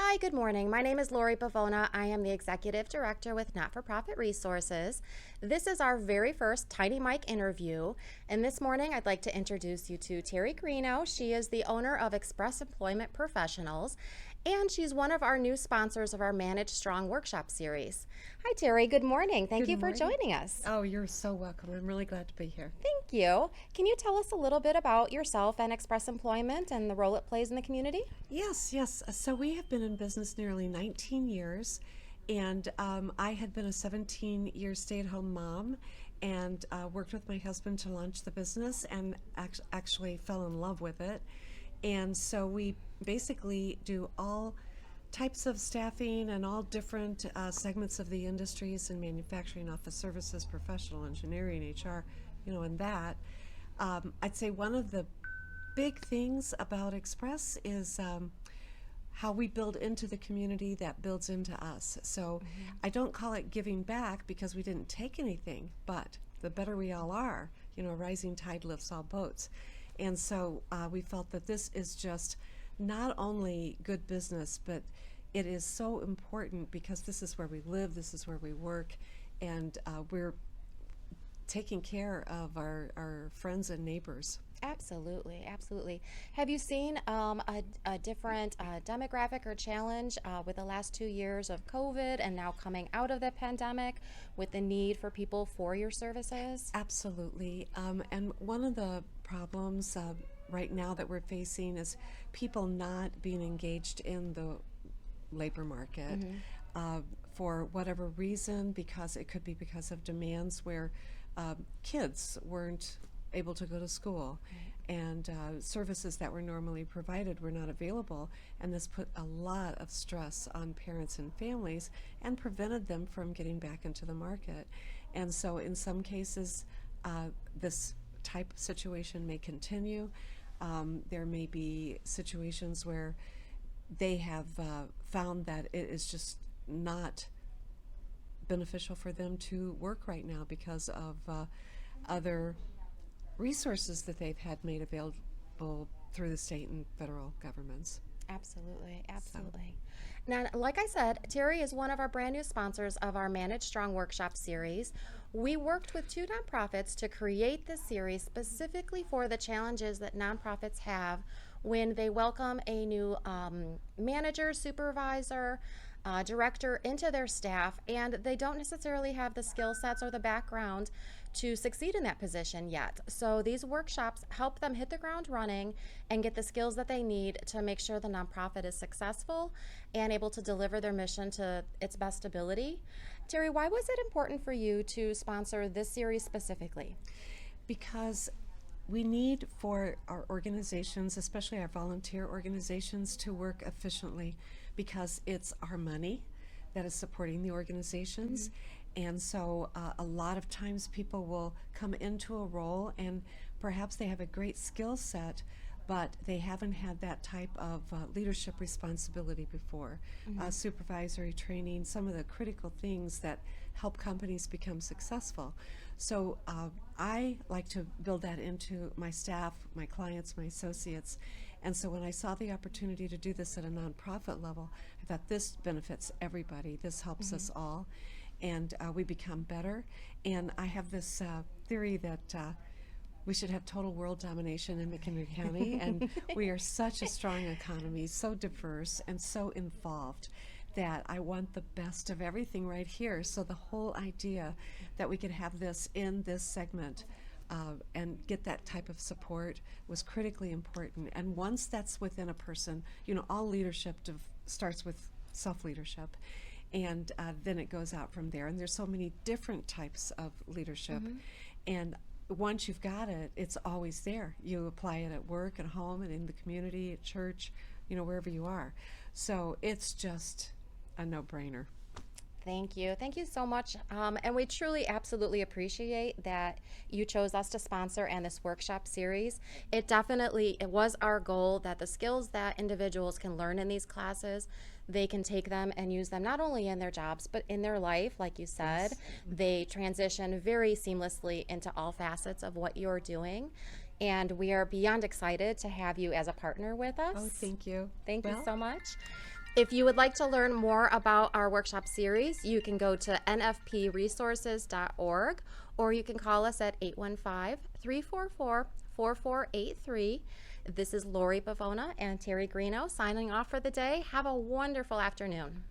Hi, good morning. My name is Lori Pavona. I am the Executive Director with Not-for-Profit Resources. This is our very first Tiny Mic interview, and this morning I'd like to introduce you to Terri Greeno. She is the owner of Express Employment Professionals, and she's one of our new sponsors of our Manage Strong workshop series. Hi, Terri. Good morning. Thank Good you for morning. joining us. Oh, you're so welcome. I'm really glad to be here. Thank you. Can you tell us a little bit about yourself and Express Employment and the role it plays in the community? Yes. So we have been in business nearly 19 years, and I had been a 17-year stay-at-home mom and worked with my husband to launch the business and actually fell in love with it. And so we basically do all types of staffing and all different segments of the industries in manufacturing, office services, professional engineering, HR, and that. I'd say one of the big things about Express is how we build into the community that builds into us. So I don't call it giving back because we didn't take anything, but the better we all are, a rising tide lifts all boats. And so we felt that this is just not only good business, but it is so important because this is where we live, this is where we work, and we're taking care of our friends and neighbors. Absolutely, absolutely. Have you seen a different demographic or challenge with the last 2 years of COVID and now coming out of the pandemic with the need for people for your services? Absolutely. And one of the problems right now that we're facing is people not being engaged in the labor market for whatever reason, because it could be because of demands where kids weren't able to go to school and services that were normally provided were not available, and this put a lot of stress on parents and families and prevented them from getting back into the market. And so in some cases this type of situation may continue. There may be situations where they have found that it is just not beneficial for them to work right now because of other resources that they've had made available through the state and federal governments. Absolutely, So, absolutely. Now, like I said, Terri is one of our brand new sponsors of our Manage Strong workshop series. We worked with two nonprofits to create this series specifically for the challenges that nonprofits have when they welcome a new manager, supervisor, director into their staff, and they don't necessarily have the skill sets or the background to succeed in that position yet. So these workshops help them hit the ground running and get the skills that they need to make sure the nonprofit is successful and able to deliver their mission to its best ability. Terri, why was it important for you to sponsor this series specifically? because we need for our organizations, especially our volunteer organizations, to work efficiently because it's our money that is supporting the organizations. And so a lot of times people will come into a role and perhaps they have a great skill set, but they haven't had that type of leadership responsibility before. Supervisory training, some of the critical things that help companies become successful. So I like to build that into my staff, my clients, my associates. And so when I saw the opportunity to do this at a nonprofit level, I thought this benefits everybody. This helps us all. And we become better. And I have this theory that we should have total world domination in McHenry County. And we are such a strong economy, so diverse and so involved, that I want the best of everything right here. So the whole idea that we could have this in this segment and get that type of support was critically important. And once that's within a person, all leadership starts with self-leadership. And then it goes out from there. And there's so many different types of leadership. And once you've got it, it's always there. You apply it at work, at home, and in the community, at church, wherever you are. So it's just a no-brainer. Thank you. Thank you so much. And we truly, absolutely appreciate that you chose us to sponsor and this workshop series. It was our goal that the skills that individuals can learn in these classes, they can take them and use them not only in their jobs, but in their life. Like you said, they transition very seamlessly into all facets of what you're doing. And we are beyond excited to have you as a partner with us. Oh, thank you. Thank you Well, so much. If you would like to learn more about our workshop series, you can go to nfpresources.org or you can call us at 815-344-4483. This is Lori Bavona and Terri Greeno signing off for the day. Have a wonderful afternoon.